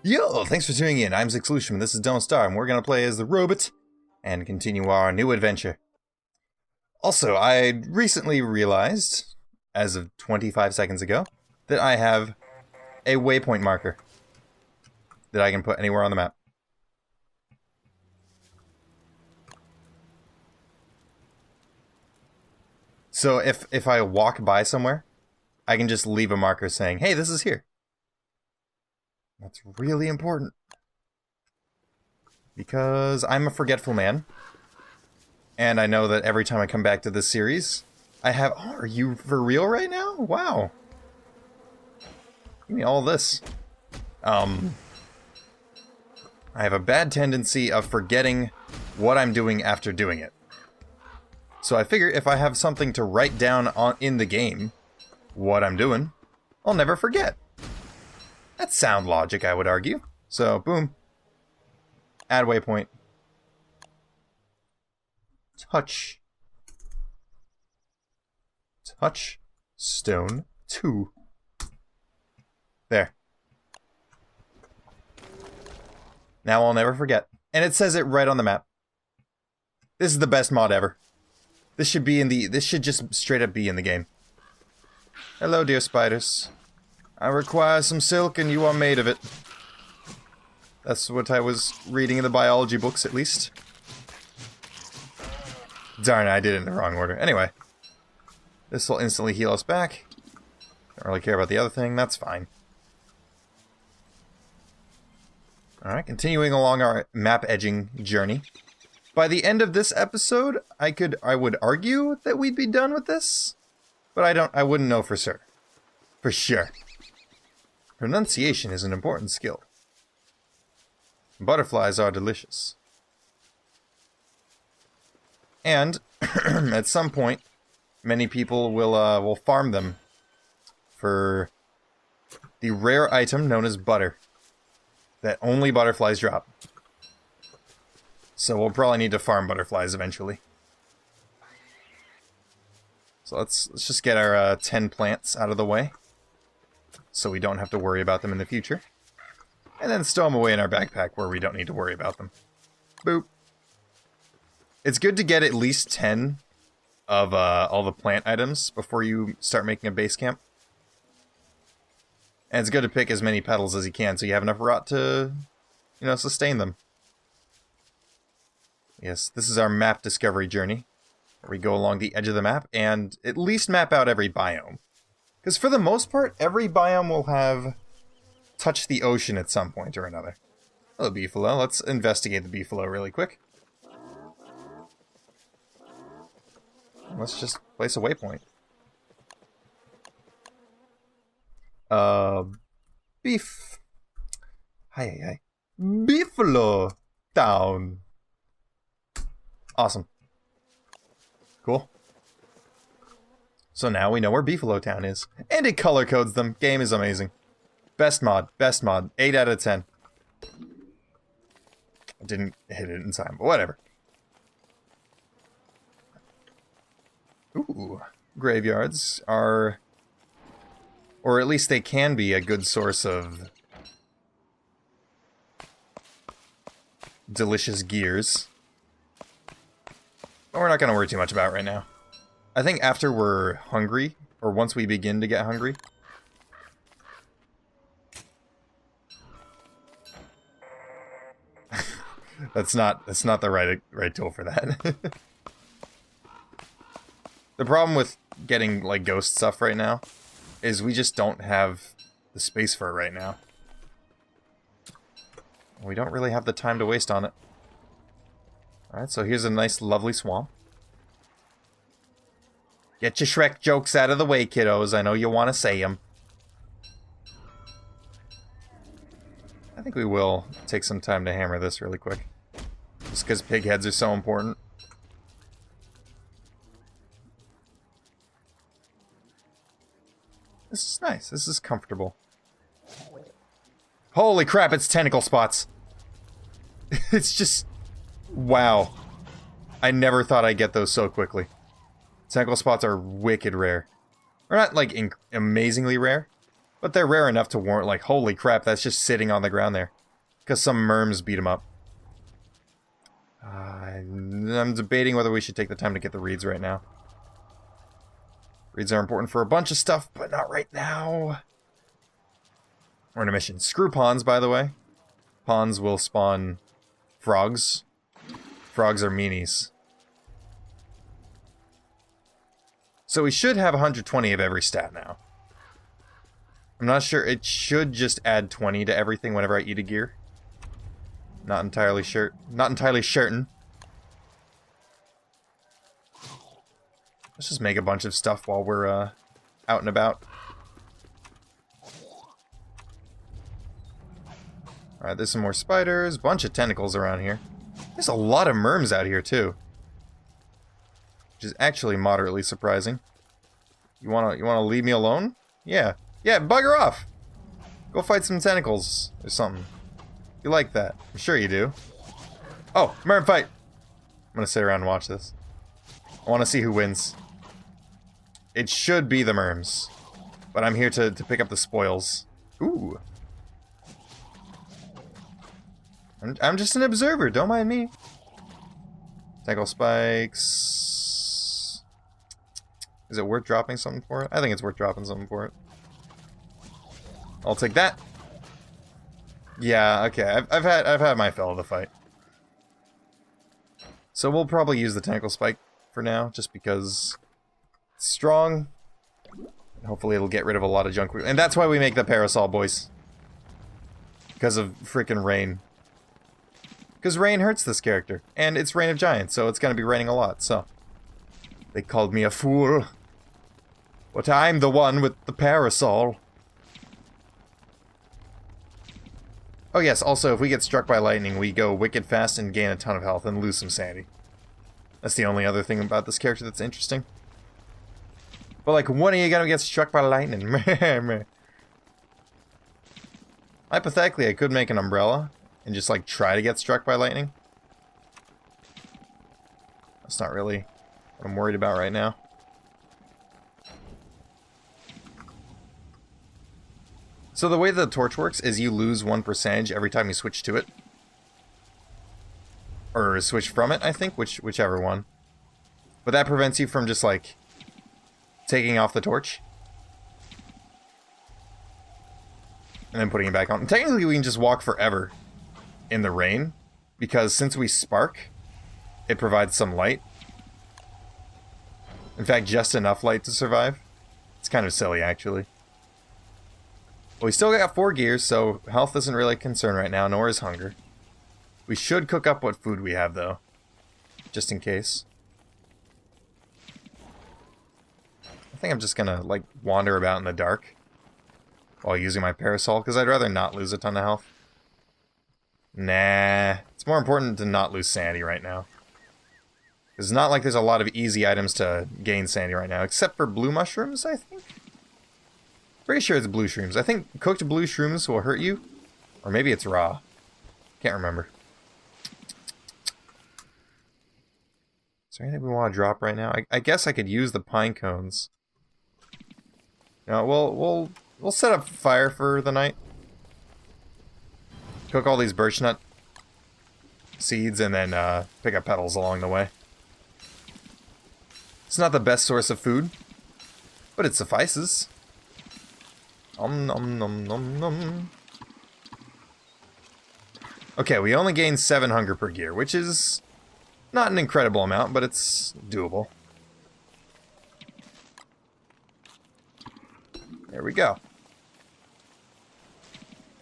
Yo, thanks for tuning in. I'm Zix and this is Don't Starve, and we're gonna play as the robot and continue our new adventure. Also, I recently realized, as of 25 seconds ago, that I have a waypoint marker that I can put anywhere on the map. So if I walk by somewhere, I can just leave a marker saying, hey, this is here. That's really important. Because I'm a forgetful man. And I know that every time I come back to this series, I have... Oh, are you for real right now? Wow. Give me all this. I have a bad tendency of forgetting what I'm doing after doing it. So I figure if I have something to write down in the game, what I'm doing, I'll never forget. That's sound logic, I would argue. So, boom. Add waypoint. Touch. Touch. Stone 2. There. Now I'll never forget. And it says it right on the map. This is the best mod ever. This should be in the... This should just straight up be in the game. Hello, dear spiders. I require some silk and you are made of it. That's what I was reading in the biology books, at least. Darn it, I did it in the wrong order. Anyway. This will instantly heal us back. Don't really care about the other thing, that's fine. Alright, continuing along our map edging journey. By the end of this episode, I would argue that we'd be done with this. But I wouldn't know for sure. For sure. Pronunciation is an important skill. Butterflies are delicious. And, at some point, many people will farm them for the rare item known as butter. That only butterflies drop. So we'll probably need to farm butterflies eventually. So let's just get our 10 plants out of the way. So we don't have to worry about them in the future. And then stow them away in our backpack where we don't need to worry about them. Boop. It's good to get at least 10 of all the plant items before you start making a base camp. And it's good to pick as many petals as you can so you have enough rot to, sustain them. Yes, this is our map discovery journey. Where we go along the edge of the map and at least map out every biome. Because for the most part, every biome will have touched the ocean at some point or another. Hello, beefalo. Let's investigate the beefalo really quick. Let's just place a waypoint. Beef. Hi. Beefalo down. Awesome. Cool. So now we know where Beefalo Town is. And it color codes them. Game is amazing. Best mod. 8 out of 10. I didn't hit it in time, but whatever. Ooh. Graveyards are... Or at least they can be a good source of... delicious gears. But we're not going to worry too much about it right now. I think after we're hungry, or once we begin to get hungry... that's not the right tool for that. The problem with getting, ghost stuff right now is we just don't have the space for it right now. We don't really have the time to waste on it. Alright, so here's a nice, lovely swamp. Get your Shrek jokes out of the way, kiddos. I know you want to say them. I think we will take some time to hammer this really quick. Just because pig heads are so important. This is nice. This is comfortable. Holy crap, it's tentacle spots. It's just... Wow. I never thought I'd get those so quickly. Tentacle spots are wicked rare. Or not, amazingly rare. But they're rare enough to warrant, like, holy crap, that's just sitting on the ground there. Because some merms beat them up. I'm debating whether we should take the time to get the reeds right now. Reeds are important for a bunch of stuff, but not right now. We're on a mission. Screw ponds, by the way. Ponds will spawn frogs. Frogs are meanies. So we should have 120 of every stat now. I'm not sure. It should just add 20 to everything whenever I eat a gear. Not entirely sure. Not entirely certain. Let's just make a bunch of stuff while we're out and about. Alright, there's some more spiders. Bunch of tentacles around here. There's a lot of merms out here too. Which is actually moderately surprising. You wanna leave me alone? Yeah. Yeah, bugger off! Go fight some tentacles or something. You like that. I'm sure you do. Oh, merm fight! I'm gonna sit around and watch this. I wanna see who wins. It should be the merms. But I'm here to pick up the spoils. Ooh. I'm just an observer, don't mind me. Tentacle spikes. Is it worth dropping something for it? I think it's worth dropping something for it. I'll take that. Yeah, okay. I've had my fill of the fight. So we'll probably use the tentacle spike for now, just because it's strong. Hopefully it'll get rid of a lot of junk. And that's why we make the parasol, boys. Because of freaking rain. Because rain hurts this character. And it's Reign of Giants, so it's going to be raining a lot, so. They called me a fool. But I'm the one with the parasol. Oh yes, also, if we get struck by lightning, we go wicked fast and gain a ton of health and lose some sanity. That's the only other thing about this character that's interesting. But like, when are you gonna get struck by lightning? Hypothetically, I could make an umbrella and just like try to get struck by lightning. That's not really what I'm worried about right now. So the way the torch works is you lose 1% every time you switch to it. Or switch from it, I think, whichever one. But that prevents you from just like taking off the torch. And then putting it back on. And technically we can just walk forever in the rain. Because since we spark, it provides some light. In fact, just enough light to survive. It's kind of silly, actually. Well, we still got 4 gears, so health isn't really a concern right now, nor is hunger. We should cook up what food we have, though. Just in case. I think I'm just gonna, like, wander about in the dark. While using my parasol, because I'd rather not lose a ton of health. Nah. It's more important to not lose sanity right now. It's not like there's a lot of easy items to gain sanity right now, except for blue mushrooms, I think? Pretty sure it's blue shrooms. I think cooked blue shrooms will hurt you. Or maybe it's raw. Can't remember. Is there anything we want to drop right now? I guess I could use the pine cones. No, we'll set up fire for the night. Cook all these birch nut seeds and then pick up petals along the way. It's not the best source of food, but it suffices. Nom nom nom nom. Okay, we only gain 7 hunger per gear, which is not an incredible amount, but it's doable. There we go.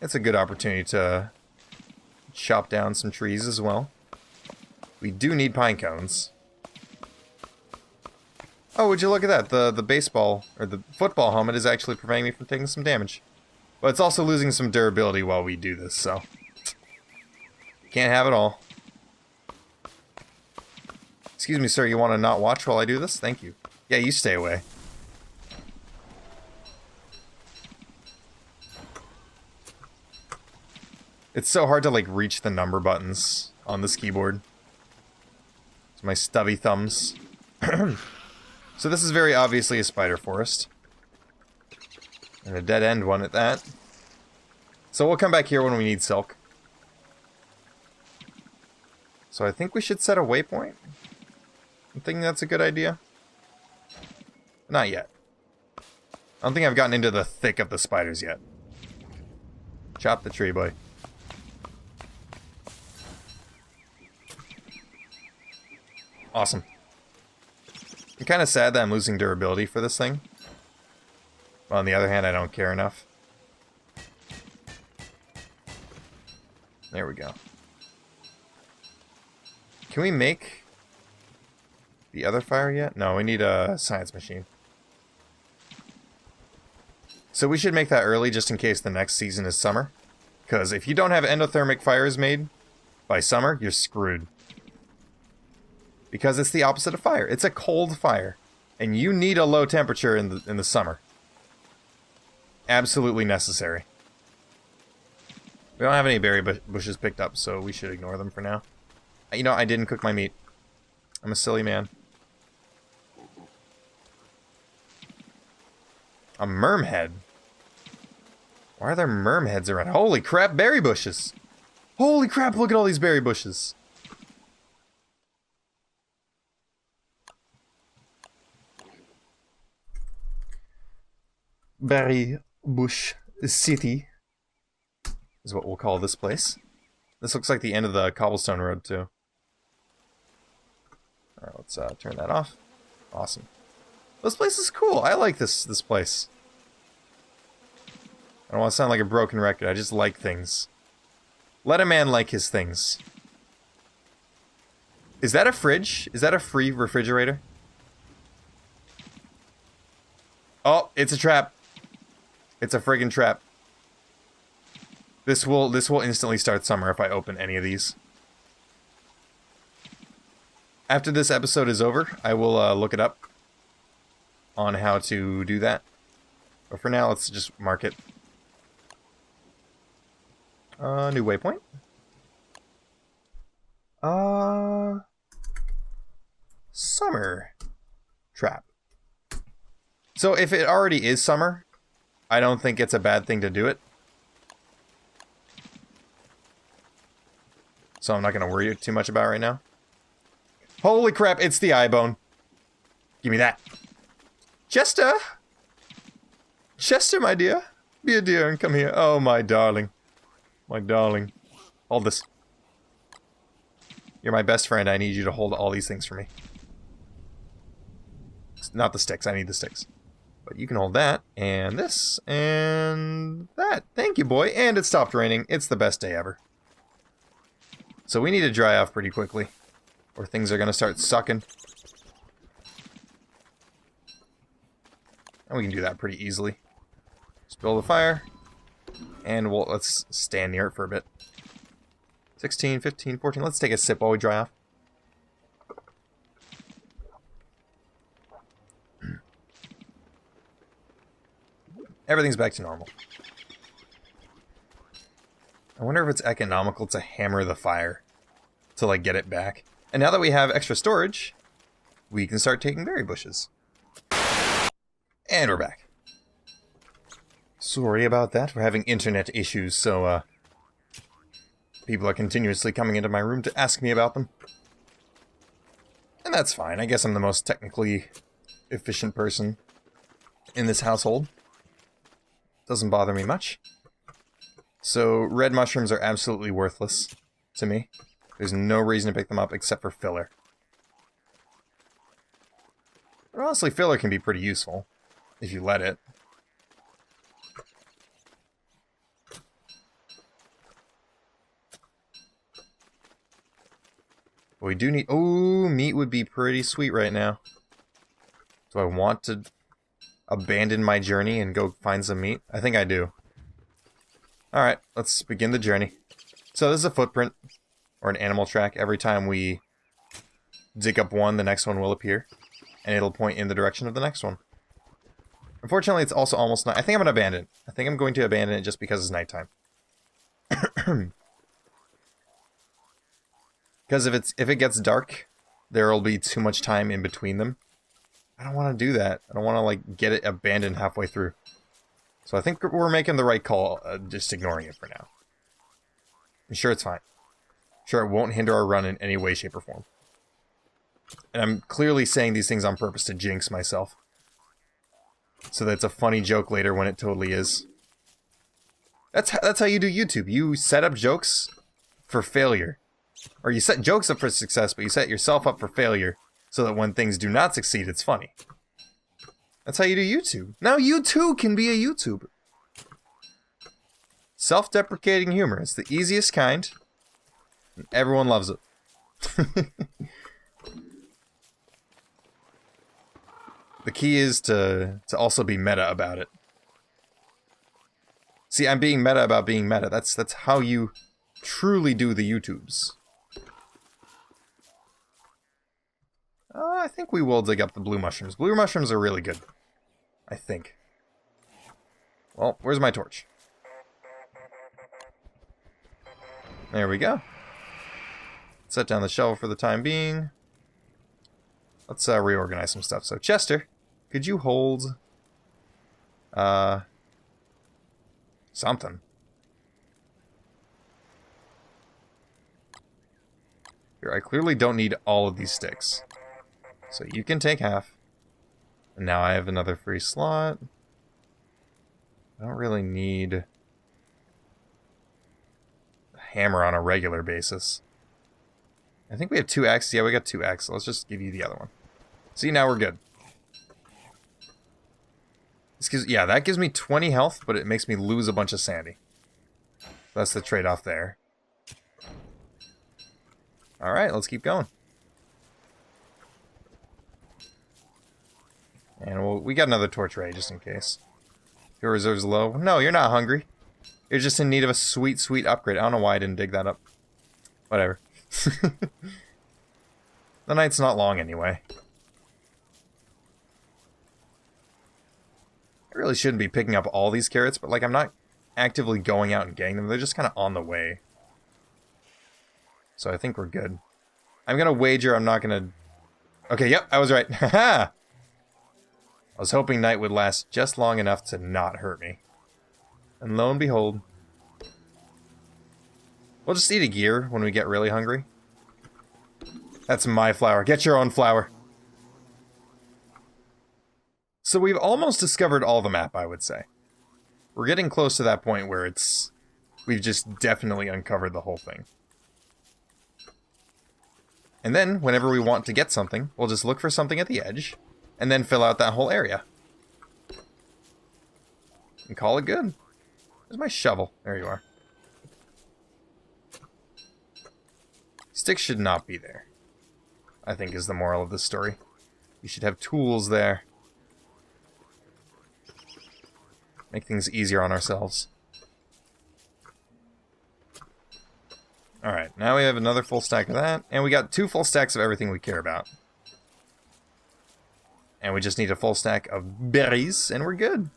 It's a good opportunity to chop down some trees as well. We do need pine cones. Oh, would you look at that? The baseball, or the football helmet is actually preventing me from taking some damage. But it's also losing some durability while we do this, so. Can't have it all. Excuse me, sir, you want to not watch while I do this? Thank you. Yeah, you stay away. It's so hard to, like, reach the number buttons on this keyboard. It's my stubby thumbs. So this is very obviously a spider forest. And a dead end one at that. So we'll come back here when we need silk. So I think we should set a waypoint. I'm thinking that's a good idea. Not yet. I don't think I've gotten into the thick of the spiders yet. Chop the tree, boy. Awesome. I'm kind of sad that I'm losing durability for this thing. But on the other hand, I don't care enough. There we go. Can we make the other fire yet? No, we need a science machine. So we should make that early just in case the next season is summer. Because if you don't have endothermic fires made by summer, you're screwed. Because it's the opposite of fire. It's a cold fire. And you need a low temperature in the summer. Absolutely necessary. We don't have any berry bushes picked up, so we should ignore them for now. You know, I didn't cook my meat. I'm a silly man. A mermhead? Why are there mermheads around? Holy crap, berry bushes! Holy crap, look at all these berry bushes! Berry bush city is what we'll call this place. This looks like the end of the cobblestone road, too. Alright, let's turn that off. Awesome. This place is cool. I like this place. I don't want to sound like a broken record. I just like things. Let a man like his things. Is that a fridge? Is that a free refrigerator? Oh, it's a trap. It's a friggin' trap. This will instantly start summer if I open any of these. After this episode is over, I will look it up on how to do that. But for now, let's just mark it. New waypoint. Summer trap. So if it already is summer, I don't think it's a bad thing to do it. So I'm not going to worry too much about it right now. Holy crap, it's the eye bone. Give me that. Chester! Chester, my dear. Be a dear and come here. Oh, my darling. My darling. Hold this. You're my best friend. I need you to hold all these things for me. Not the sticks. I need the sticks. But you can hold that, and this, and that. Thank you, boy. And it stopped raining. It's the best day ever. So we need to dry off pretty quickly, or things are going to start sucking. And we can do that pretty easily. Just build a fire, and let's stand near it for a bit. 16, 15, 14. Let's take a sip while we dry off. Everything's back to normal. I wonder if it's economical to hammer the fire to, like, get it back. And now that we have extra storage, we can start taking berry bushes. And we're back. Sorry about that. We're having internet issues, so, people are continuously coming into my room to ask me about them. And that's fine. I guess I'm the most technically efficient person in this household. Doesn't bother me much. So, red mushrooms are absolutely worthless to me. There's no reason to pick them up except for filler. But honestly, filler can be pretty useful, if you let it. But we do need... Oh, meat would be pretty sweet right now. Do I want to abandon my journey and go find some meat? I think I do. Alright, let's begin the journey. So this is a footprint, or an animal track. Every time we dig up one, the next one will appear. And it'll point in the direction of the next one. Unfortunately, it's also almost night. I think I'm going to abandon it. I think I'm going to abandon it just because it's nighttime. Because if it gets dark, there will be too much time in between them. I don't want to do that. I don't want to, like, get it abandoned halfway through. So I think we're making the right call, just ignoring it for now. I'm sure it's fine. Sure, it won't hinder our run in any way, shape, or form. And I'm clearly saying these things on purpose to jinx myself. So that's a funny joke later when it totally is. That's how you do YouTube. You set up jokes for failure. Or you set jokes up for success, but you set yourself up for failure so that when things do not succeed, it's funny. That's how you do YouTube. Now you too can be a YouTuber. Self-deprecating humor. It's the easiest kind. And everyone loves it. The key is to also be meta about it. See, I'm being meta about being meta. That's how you truly do the YouTubes. I think we will dig up the blue mushrooms. Blue mushrooms are really good. I think. Well, where's my torch? There we go. Set down the shovel for the time being. Let's reorganize some stuff. So, Chester, could you hold... something. Here, I clearly don't need all of these sticks. So you can take half. And now I have another free slot. I don't really need a hammer on a regular basis. I think we have 2 axes. Yeah, we got 2 axes. Let's just give you the other one. See, now we're good. This gives, yeah, that gives me 20 health, but it makes me lose a bunch of sandy. That's the trade-off there. Alright, let's keep going. And we got another torch ready, just in case. Your reserve's low. No, you're not hungry. You're just in need of a sweet, sweet upgrade. I don't know why I didn't dig that up. Whatever. The night's not long anyway. I really shouldn't be picking up all these carrots, but like I'm not actively going out and getting them. They're just kind of on the way. So I think we're good. I'm gonna wager I'm not gonna... Okay, yep, I was right. Haha! I was hoping night would last just long enough to not hurt me. And lo and behold... We'll just eat a gear when we get really hungry. That's my flower. Get your own flower. So we've almost discovered all the map, I would say. We're getting close to that point where it's... We've just definitely uncovered the whole thing. And then, whenever we want to get something, we'll just look for something at the edge, and then fill out that whole area. And call it good. Where's my shovel? There you are. Sticks should not be there, I think is the moral of this story. You should have tools there. Make things easier on ourselves. Alright, now we have another full stack of that, and we got 2 full stacks of everything we care about. And we just need a full stack of berries, and we're good.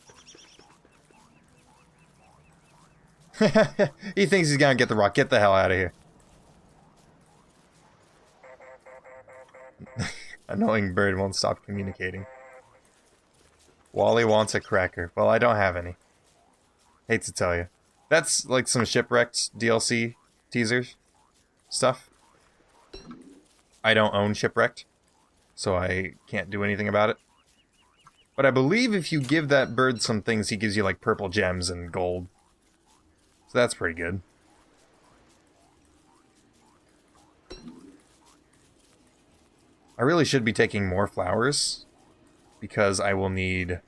He thinks he's gonna get the rock. Get the hell out of here. Annoying bird won't stop communicating. Wally wants a cracker. Well, I don't have any. Hate to tell you. That's like some Shipwrecked DLC teasers stuff. I don't own Shipwrecked, so I can't do anything about it. But I believe if you give that bird some things, he gives you like purple gems and gold. So that's pretty good. I really should be taking more flowers, because I will need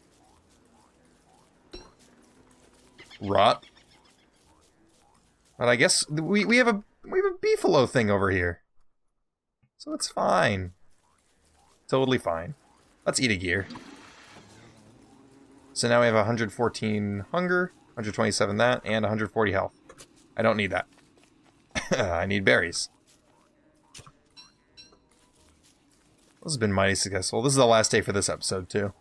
rot. But I guess we have a beefalo thing over here. So it's fine. Totally fine. Let's eat a gear. So now we have 114 hunger, 127 that, and 140 health. I don't need that. I need berries. This has been mighty successful. This is the last day for this episode, too.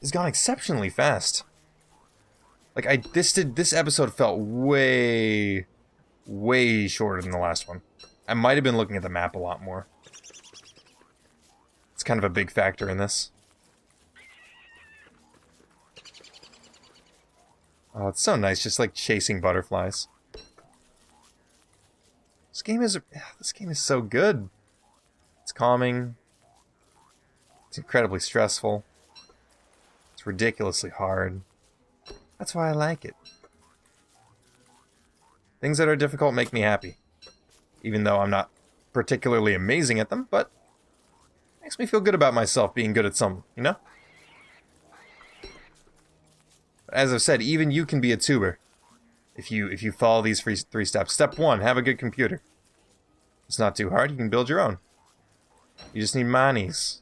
It's gone exceptionally fast. Like, this episode felt way shorter than the last one. I might have been looking at the map a lot more. It's kind of a big factor in this. Oh, it's so nice, just like chasing butterflies. This game is so good. It's calming. It's incredibly stressful. It's ridiculously hard. That's why I like it. Things that are difficult make me happy. Even though I'm not particularly amazing at them, but it makes me feel good about myself being good at some, you know? As I've said, even you can be a tuber if you follow these three steps. Step 1, have a good computer. It's not too hard, you can build your own. You just need monies.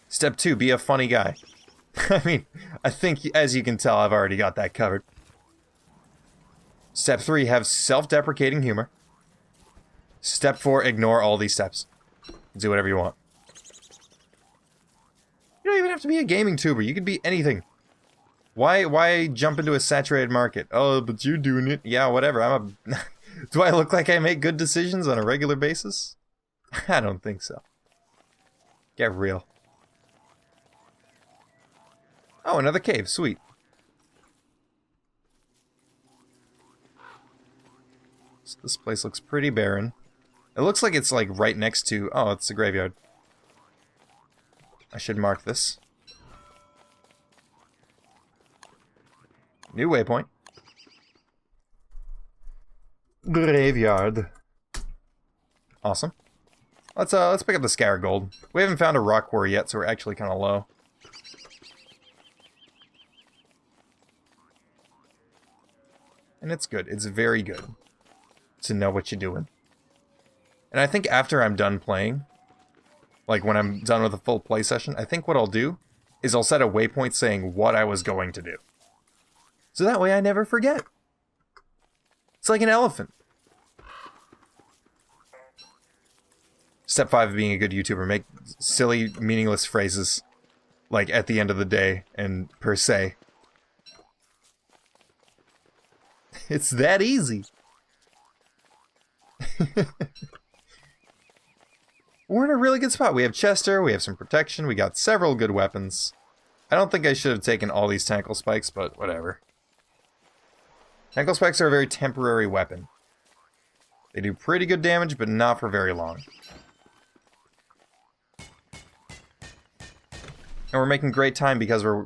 Step 2, be a funny guy. I mean, I think, as you can tell, I've already got that covered. Step 3, have self-deprecating humor. Step 4, ignore all these steps. Do whatever you want. You don't even have to be a gaming tuber, you could be anything. Why jump into a saturated market? Oh, but you're doing it. Yeah, whatever. Do I look like I make good decisions on a regular basis? I don't think so. Get real. Oh, another cave. Sweet. So this place looks pretty barren. It looks like it's like right next to... Oh, it's a graveyard. I should mark this. New waypoint. Graveyard. Awesome. Let's pick up the Scaragold. We haven't found a rock quarry yet, so we're actually kind of low. And it's good. It's very good to know what you're doing. And I think after I'm done playing, like when I'm done with a full play session, I think what I'll do is I'll set a waypoint saying what I was going to do. So that way I never forget. It's like an elephant. Step 5 of being a good YouTuber, make silly, meaningless phrases, like at the end of the day and per se. It's that easy. We're in a really good spot. We have Chester, we have some protection, we got several good weapons. I don't think I should have taken all these tackle spikes, but whatever. Tackle spikes are a very temporary weapon. They do pretty good damage, but not for very long. And we're making great time because we're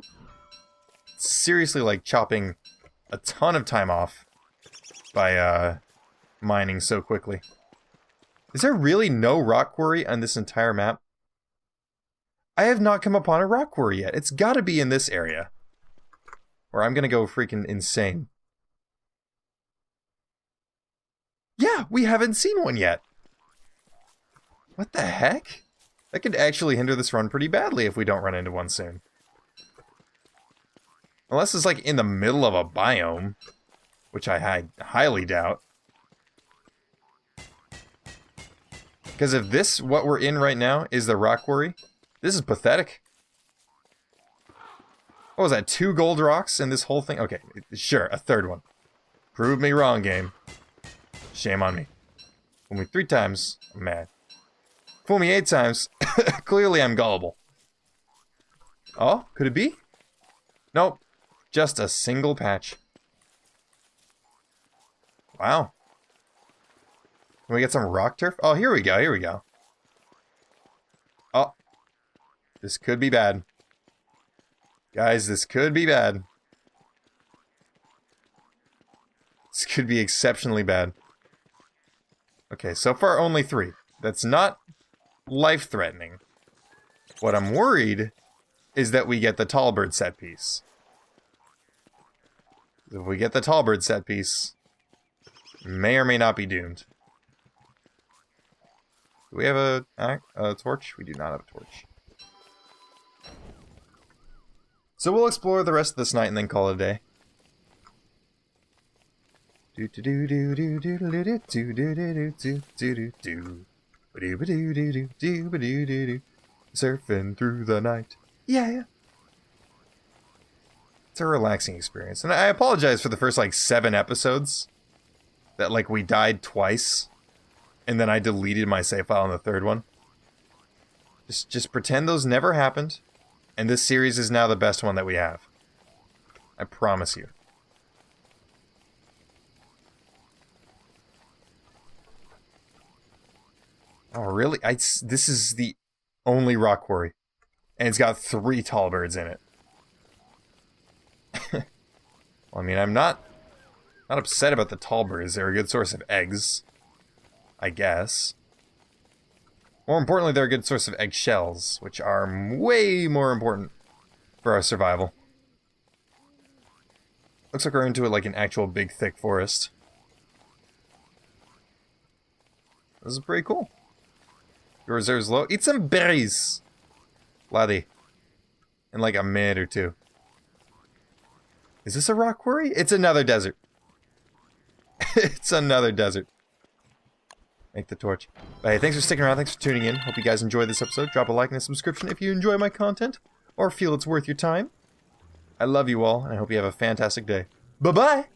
seriously like chopping a ton of time off by mining so quickly. Is there really no rock quarry on this entire map? I have not come upon a rock quarry yet. It's gotta be in this area. Or I'm gonna go freaking insane. Yeah, we haven't seen one yet. What the heck? That could actually hinder this run pretty badly if we don't run into one soon. Unless it's like in the middle of a biome, which I highly doubt. Because if this, what we're in right now, is the rock quarry, this is pathetic. What was that, 2 gold rocks in this whole thing? Okay, sure, a third one. Prove me wrong, game. Shame on me. Fool me 3 times, I'm mad. Fool me 8 times, clearly I'm gullible. Oh, could it be? Nope, just a single patch. Wow. Can we get some rock turf? Oh, here we go, here we go. Oh. This could be bad. Guys, this could be bad. This could be exceptionally bad. Okay, so far only 3. That's not life-threatening. What I'm worried is that we get the Tallbird set piece. If we get the Tallbird set piece, may or may not be doomed. Do we have a torch? We do not have a torch. So we'll explore the rest of this night and then call it a day. Surfing through the night. Yeah. It's a relaxing experience. And I apologize for the first like 7 episodes that like we died twice and then I deleted my save file on the 3rd one. Just pretend those never happened, and this series is now the best one that we have. I promise you. Oh, really? This is the only rock quarry. And it's got 3 tall birds in it. Well, I mean, I'm not upset about the tall birds. They're a good source of eggs, I guess. More importantly, they're a good source of eggshells, which are way more important for our survival. Looks like we're into like an actual big, thick forest. This is pretty cool. Your reserves low. Eat some berries, laddie. In like a minute or 2. Is this a rock quarry? It's another desert. It's another desert. Make the torch. But hey, thanks for sticking around. Thanks for tuning in. Hope you guys enjoyed this episode. Drop a like and a subscription if you enjoy my content or feel it's worth your time. I love you all, and I hope you have a fantastic day. Bye-bye!